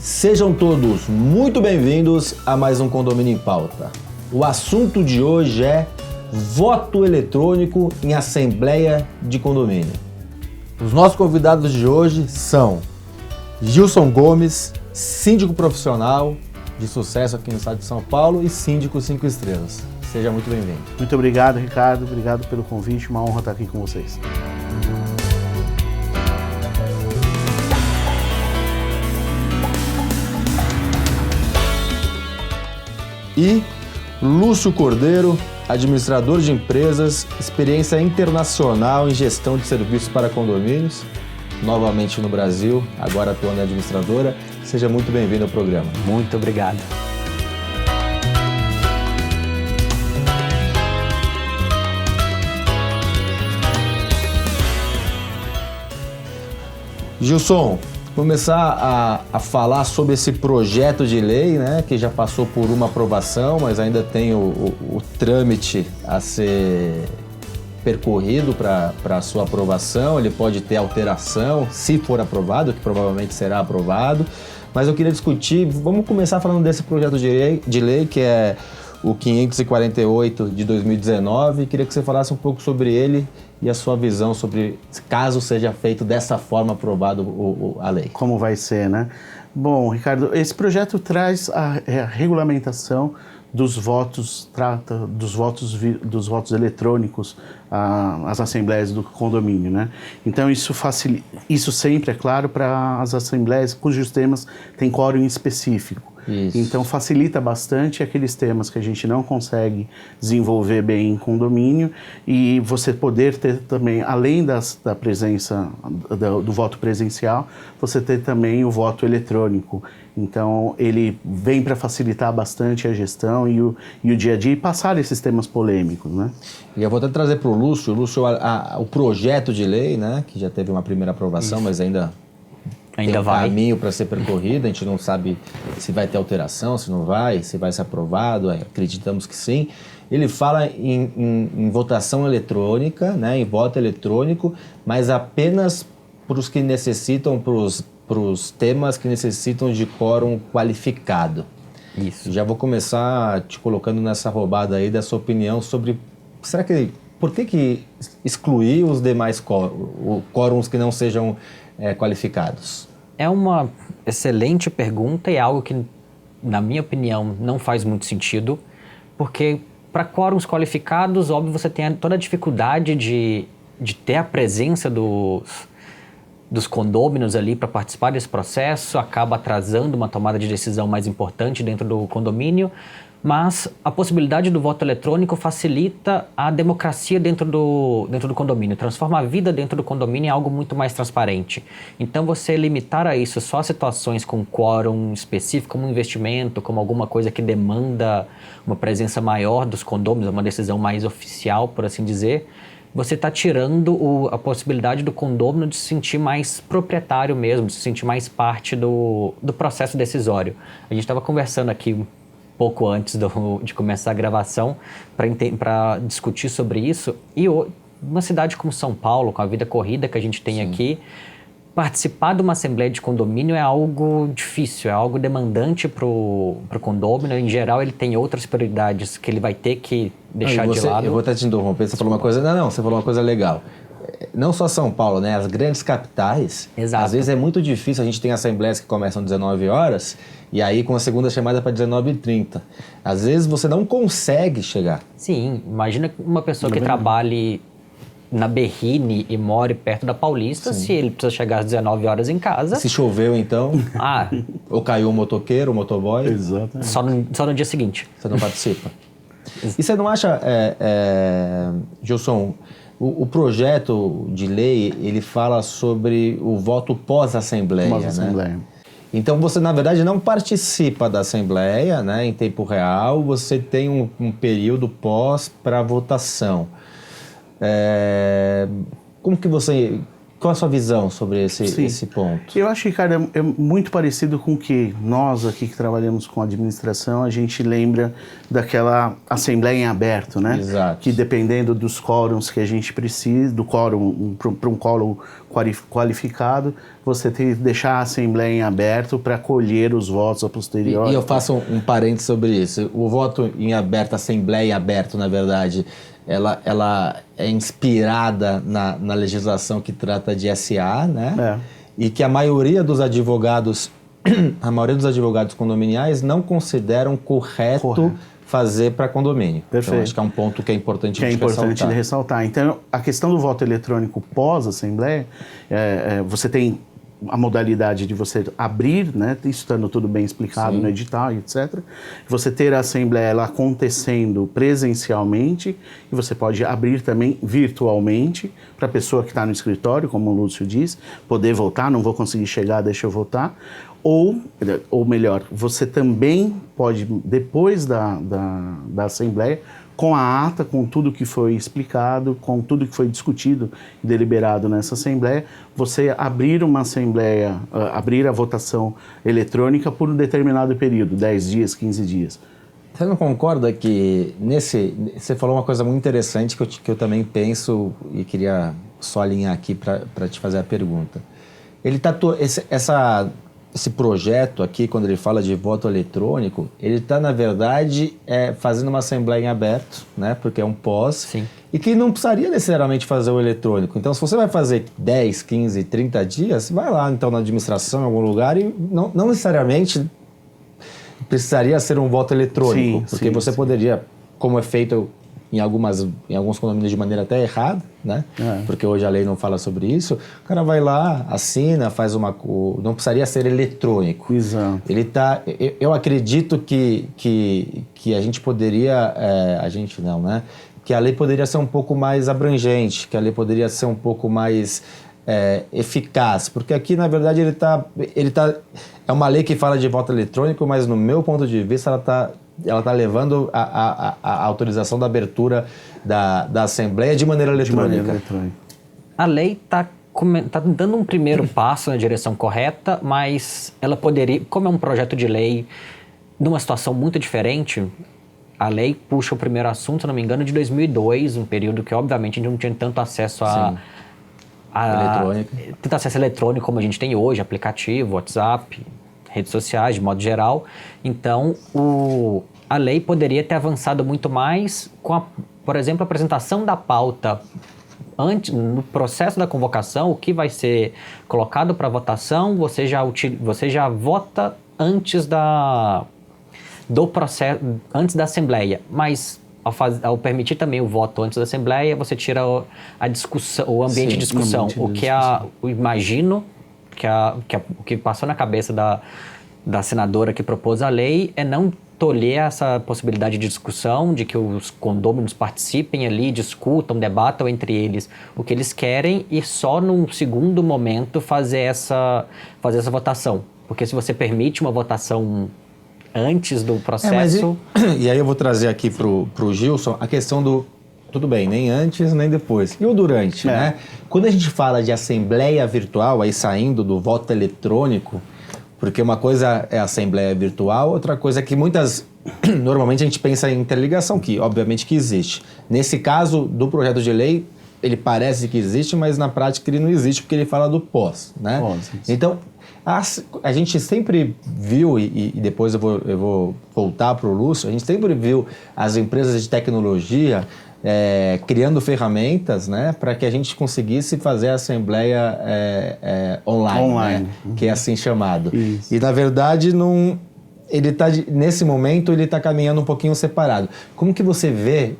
Sejam todos muito bem-vindos a mais um Condomínio em Pauta. O assunto de hoje é voto eletrônico em assembleia de condomínio. Os nossos convidados de hoje são Gilson Gomes, síndico profissional de sucesso aqui no estado de São Paulo e síndico 5 estrelas. Seja muito bem-vindo. Muito obrigado, Ricardo. Obrigado pelo convite. Uma honra estar aqui com vocês. E Lúcio Cordeiro, administrador de empresas, experiência internacional em gestão de serviços para condomínios, novamente no Brasil, agora atuando em administradora. Seja muito bem-vindo ao programa. Muito obrigado. Gilson, começar a falar sobre esse projeto de lei, né, que já passou por uma aprovação, mas ainda tem o trâmite a ser percorrido para a sua aprovação. Ele pode ter alteração, se for aprovado, que provavelmente será aprovado. Mas eu queria discutir, vamos começar falando desse projeto de lei, que é o 548 de 2019. Queria que você falasse um pouco sobre ele e a sua visão sobre caso seja feito dessa forma aprovado a lei. Como vai ser, né? Bom, Ricardo, esse projeto traz a regulamentação dos votos, trata dos votos eletrônicos às assembleias do condomínio, né? Então isso sempre é claro para as assembleias cujos temas têm quórum específico. Isso. Então facilita bastante aqueles temas que a gente não consegue desenvolver bem em condomínio, e você poder ter também, além da presença do voto presencial, você ter também o voto eletrônico. Então ele vem para facilitar bastante a gestão e o dia a dia e passar esses temas polêmicos, né? E eu vou até trazer para o Lúcio, o projeto de lei, né, que já teve uma primeira aprovação, mas ainda tem um caminho para ser percorrido. A gente não sabe se vai ter alteração, se não vai, se vai ser aprovado, acreditamos que sim. Ele fala em votação eletrônica, né, em voto eletrônico, mas apenas para os que necessitam, para os temas que necessitam de quórum qualificado. Isso. Já vou começar te colocando nessa roubada aí da sua opinião sobre, por que excluir os demais quórums que não sejam qualificados? É uma excelente pergunta e é algo que, na minha opinião, não faz muito sentido, porque para quórums qualificados, óbvio, você tem toda a dificuldade de ter a presença dos condôminos ali para participar desse processo, acaba atrasando uma tomada de decisão mais importante dentro do condomínio, mas a possibilidade do voto eletrônico facilita a democracia dentro do condomínio, transforma a vida dentro do condomínio em algo muito mais transparente. Então você limitar a isso só situações com quórum específico, como um investimento, como alguma coisa que demanda uma presença maior dos condôminos, uma decisão mais oficial, por assim dizer, você está tirando a possibilidade do condômino de se sentir mais proprietário mesmo, de se sentir mais parte do processo decisório. A gente estava conversando aqui pouco antes de começar a gravação para discutir sobre isso, e uma cidade como São Paulo, com a vida corrida que a gente tem aqui, participar de uma assembleia de condomínio é algo difícil, é algo demandante para o condômino. Em geral, ele tem outras prioridades que ele vai ter que deixar de lado. Eu vou até te interromper, você falou uma coisa... Não, você falou uma coisa legal. Não só São Paulo, né? As grandes capitais, Exato. Às vezes é muito difícil. A gente tem assembleias que começam às 19 horas e aí com a segunda chamada para 19h30. Às vezes você não consegue chegar. Sim, imagina uma pessoa que trabalhe na Berrini e more perto da Paulista. Sim. Se ele precisa chegar às 19 horas em casa... Se choveu, então... Ou caiu o motoqueiro, o motoboy... Exatamente. Só no dia seguinte. Você não participa. E você não acha, Gilson, o projeto de lei, ele fala sobre o voto pós-assembleia, né? Então você, na verdade, não participa da assembleia, né, em tempo real, você tem um período pós para votação. Como que você Qual a sua visão sobre esse ponto? Eu acho, Ricardo, é muito parecido com o que nós aqui que trabalhamos com administração, a gente lembra daquela assembleia em aberto, né? Exato. Que dependendo dos quórums que a gente precisa, do quórum, para um quórum qualificado, você tem que deixar a assembleia em aberto para colher os votos a posteriori. E eu faço um parênteses sobre isso. O voto em aberto, a assembleia em aberto, na verdade, ela é inspirada na legislação que trata de SA, né? E que a maioria dos advogados condominiais não consideram correto fazer para condomínio. Perfeito. Então, acho que é um ponto que é importante de ressaltar. Então, a questão do voto eletrônico pós-assembleia, você tem a modalidade de você abrir, né, isso estando tudo bem explicado no edital, etc. Você ter a assembleia ela acontecendo presencialmente e você pode abrir também virtualmente para a pessoa que está no escritório, como o Lúcio diz, poder votar, não vou conseguir chegar, deixa eu votar. Ou melhor, você também pode, depois da assembleia, com a ata, com tudo que foi explicado, com tudo que foi discutido e deliberado nessa assembleia, você abrir uma assembleia, abrir a votação eletrônica por um determinado período, 10 dias, 15 dias. Você não concorda que você falou uma coisa muito interessante que eu também penso e queria só alinhar aqui para te fazer a pergunta. Esse projeto aqui, quando ele fala de voto eletrônico, ele está, na verdade, fazendo uma assembleia em aberto, né? Porque é um pós. Sim. E que não precisaria necessariamente fazer o eletrônico. Então, se você vai fazer 10, 15, 30 dias, vai lá, então, na administração, em algum lugar, e não necessariamente precisaria ser um voto eletrônico. Porque você poderia, como é feito em alguns condomínios de maneira até errada, né? Porque hoje a lei não fala sobre isso. O cara vai lá, assina, faz não precisaria ser eletrônico. Exato. Eu acredito que a gente poderia... a gente não, né? Que a lei poderia ser um pouco mais abrangente, que a lei poderia ser um pouco mais eficaz. Porque aqui, na verdade, é uma lei que fala de voto eletrônico, mas no meu ponto de vista, ela está levando a autorização da abertura da Assembleia de maneira eletrônica. A lei está dando um primeiro passo na direção correta, mas ela poderia, como é um projeto de lei, numa situação muito diferente, a lei puxa o primeiro assunto, se não me engano, de 2002, um período que, obviamente, a gente não tinha tanto acesso tanto acesso eletrônico como a gente tem hoje, aplicativo, WhatsApp, redes sociais, de modo geral. Então, a lei poderia ter avançado muito mais com, por exemplo, a apresentação da pauta no processo da convocação, o que vai ser colocado para votação, você já vota antes do processo, antes da Assembleia. Mas, ao permitir também o voto antes da Assembleia, você tira a discussão, o ambiente de discussão. Eu imagino o que passou na cabeça da senadora que propôs a lei é não tolher essa possibilidade de discussão, de que os condôminos participem ali, discutam, debatam entre eles o que eles querem e só num segundo momento fazer essa votação. Porque se você permite uma votação antes do processo... E aí eu vou trazer aqui pro Gilson a questão do... Tudo bem, nem antes, nem depois. E o durante, né? Quando a gente fala de assembleia virtual, aí saindo do voto eletrônico, porque uma coisa é a assembleia virtual, outra coisa é que normalmente a gente pensa em interligação, que obviamente que existe. Nesse caso do projeto de lei, ele parece que existe, mas na prática ele não existe, porque ele fala do pós, né? Então, a gente sempre viu, e depois eu vou voltar para o Lúcio, a gente sempre viu as empresas de tecnologia criando ferramentas, né, para que a gente conseguisse fazer a assembleia online. Né, que é assim chamado. Isso. E, na verdade, nesse momento, ele está caminhando um pouquinho separado. Como que você vê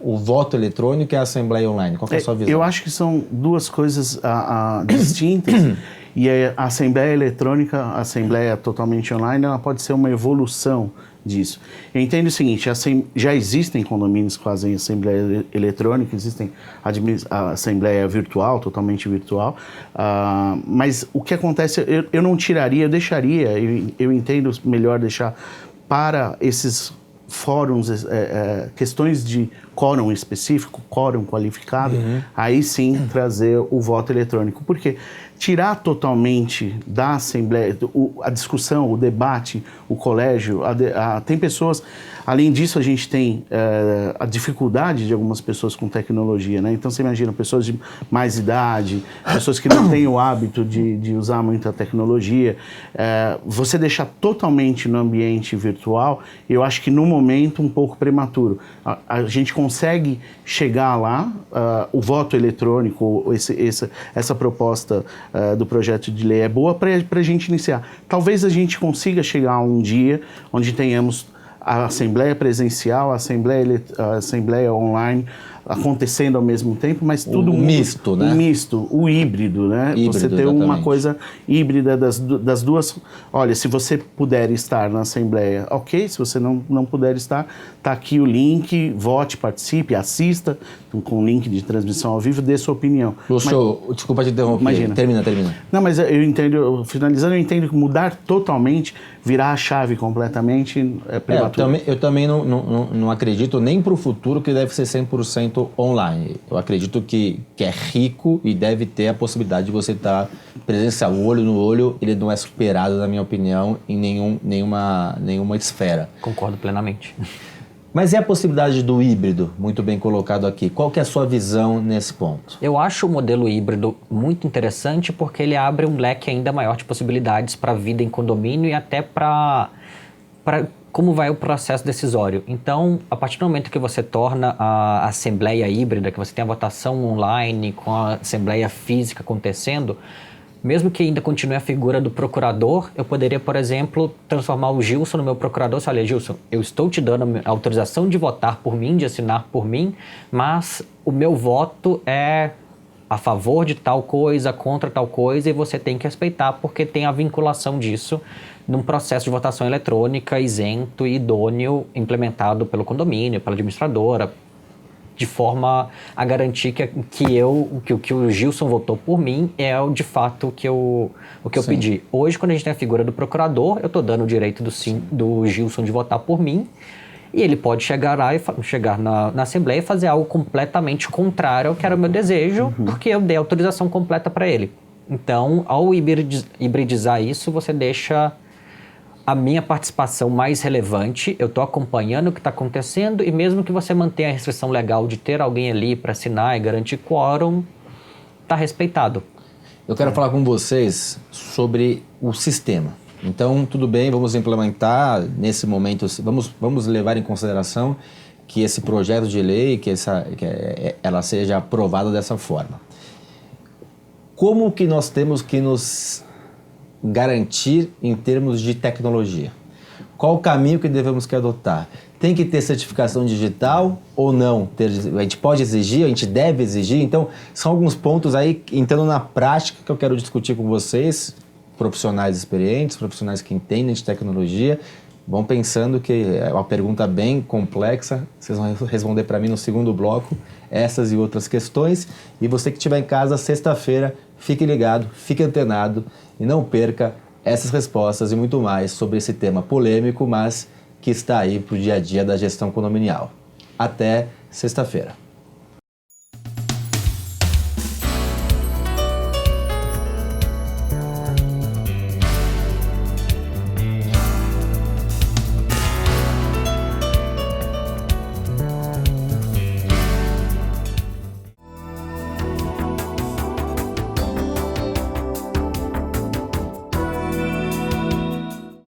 o voto eletrônico e a assembleia online? Qual que é a sua visão? Eu acho que são duas coisas distintas. E a assembleia eletrônica, a assembleia totalmente online, ela pode ser uma evolução disso. Eu entendo o seguinte, já existem condomínios que fazem assembleia eletrônica, existem a assembleia virtual, totalmente virtual, mas o que acontece, eu não tiraria, eu deixaria, eu entendo melhor deixar para esses fóruns, questões de quórum específico, quórum qualificado, aí sim trazer o voto eletrônico. Por quê? Tirar totalmente da Assembleia a discussão, o debate, o colégio, tem pessoas... Além disso, a gente tem a dificuldade de algumas pessoas com tecnologia, né? Então, você imagina pessoas de mais idade, pessoas que não têm o hábito de usar muita tecnologia. Você deixar totalmente no ambiente virtual, eu acho que no momento um pouco prematuro. A gente consegue chegar lá, o voto eletrônico, essa proposta do projeto de lei é boa para a gente iniciar. Talvez a gente consiga chegar a um dia onde tenhamos a Assembleia presencial, a Assembleia online acontecendo ao mesmo tempo, mas tudo misto, né? Misto, o híbrido, né? Híbrido, você ter exatamente. uma coisa híbrida das duas. Olha, se você puder estar na Assembleia, ok. Se você não puder estar, tá aqui o link, vote, participe, assista com o link de transmissão ao vivo, dê sua opinião. Lúcio, desculpa te interromper. Imagina. Termina. Não, mas eu entendo, finalizando, eu entendo que mudar totalmente, virar a chave completamente é prematuro. Eu também não acredito nem para o futuro que deve ser 100% online. Eu acredito que é rico e deve ter a possibilidade de você estar presencial. O olho no olho, ele não é superado, na minha opinião, em nenhuma esfera. Concordo plenamente. Mas é a possibilidade do híbrido, muito bem colocado aqui. Qual que é a sua visão nesse ponto? Eu acho o modelo híbrido muito interessante porque ele abre um leque ainda maior de possibilidades para a vida em condomínio e até para como vai o processo decisório. Então, a partir do momento que você torna a assembleia híbrida, que você tem a votação online com a assembleia física acontecendo, mesmo que ainda continue a figura do procurador, eu poderia, por exemplo, transformar o Gilson no meu procurador. Olha, Gilson, eu estou te dando a autorização de votar por mim, de assinar por mim, mas o meu voto é a favor de tal coisa, contra tal coisa, e você tem que respeitar porque tem a vinculação disso num processo de votação eletrônica isento e idôneo implementado pelo condomínio, pela administradora, de forma a garantir que o Gilson votou por mim é de fato o que eu pedi. Hoje, quando a gente tem a figura do procurador, eu estou dando o direito do Gilson de votar por mim, e ele pode chegar na Assembleia e fazer algo completamente contrário ao que era o meu desejo, porque eu dei autorização completa para ele. Então, ao hibridizar isso, você deixa a minha participação mais relevante, eu estou acompanhando o que está acontecendo, e mesmo que você mantenha a restrição legal de ter alguém ali para assinar e garantir quórum, está respeitado. Eu quero falar com vocês sobre o sistema. Então, tudo bem, vamos implementar nesse momento, vamos levar em consideração que esse projeto de lei, ela seja aprovada dessa forma. Como que nós temos que nos garantir em termos de tecnologia? Qual o caminho que devemos que adotar? Tem que ter certificação digital ou não? A gente pode exigir, a gente deve exigir? Então, são alguns pontos aí, entrando na prática, que eu quero discutir com vocês, profissionais experientes, profissionais que entendem de tecnologia. Vão pensando que é uma pergunta bem complexa, vocês vão responder para mim no segundo bloco, essas e outras questões. E você que estiver em casa, sexta-feira, fique ligado, fique antenado e não perca essas respostas e muito mais sobre esse tema polêmico, mas que está aí para o dia a dia da gestão condominial. Até sexta-feira.